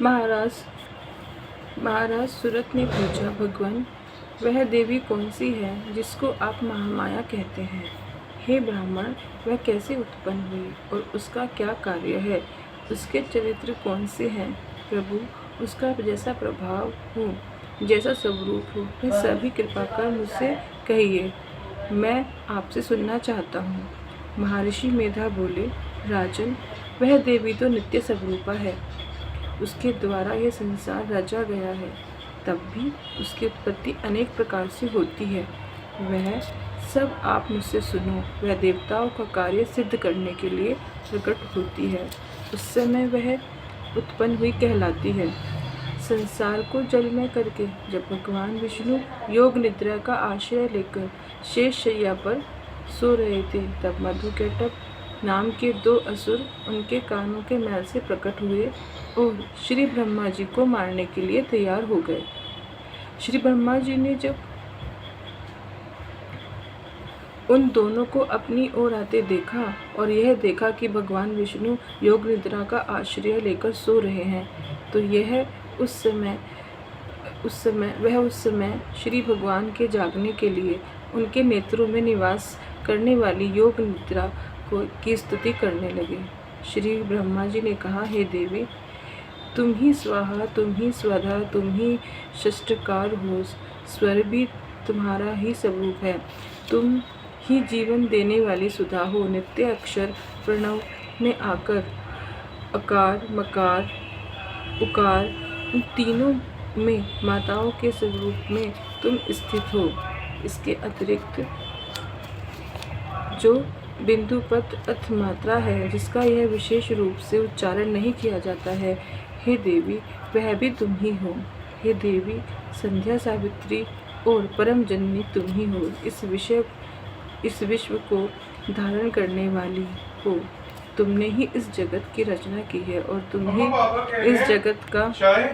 महाराज महाराज सूरत ने पूछा, भगवान, वह देवी कौन सी है जिसको आप महामाया कहते हैं? हे ब्राह्मण, वह कैसे उत्पन्न हुई और उसका क्या कार्य है? उसके चरित्र कौन से हैं? प्रभु, उसका जैसा प्रभाव हो, जैसा स्वरूप हो, वह सभी कृपा कर मुझसे कहिए, मैं आपसे सुनना चाहता हूँ। महर्षि मेधा बोले, राजन, वह देवी तो नित्य स्वरूपा है। उसके द्वारा यह संसार रचा गया है, तब भी उसकी उत्पत्ति अनेक प्रकार से होती है। वह सब आप मुझसे सुनो। वह देवताओं का कार्य सिद्ध करने के लिए प्रकट होती है। उस समय वह उत्पन्न हुई कहलाती है। संसार को जलमय करके जब भगवान विष्णु योग निद्रा का आश्रय लेकर शेष शैया पर सो रहे थे, तब मधुकैटभ नाम के 2 असुर उनके कानों के मैल से प्रकट हुए और श्री ब्रह्मा जी को मारने के लिए तैयार हो गए। श्री ब्रह्मा जी ने जब उन दोनों को अपनी ओर आते देखा और यह देखा कि भगवान विष्णु योग निद्रा का आश्रय लेकर सो रहे हैं, तो उस समय श्री भगवान के जागने के लिए उनके नेत्रों में निवास करने वाली योग निद्रा की स्तुति करने लगे। श्री ब्रह्मा जी ने कहा, हे देवी, तुम ही स्वाहा, तुम ही स्वधा, तुम ही षष्ठकार हो। स्वर भी तुम्हारा ही स्वरूप है। तुम ही जीवन देने वाली सुधा हो। नित्य अक्षर प्रणव में आकर अकार, मकार, उकार, उन तीनों में माताओं के स्वरूप में तुम स्थित हो। इसके अतिरिक्त जो बिंदुपत अर्थ मात्रा है, जिसका यह विशेष रूप से उच्चारण नहीं किया जाता है, हे देवी, वह भी तुम ही हो। हे देवी, संध्या, सावित्री और परम जननी तुम ही हो। इस विश्व को धारण करने वाली हो। तुमने ही इस जगत की रचना की है और तुम ही इस जगत का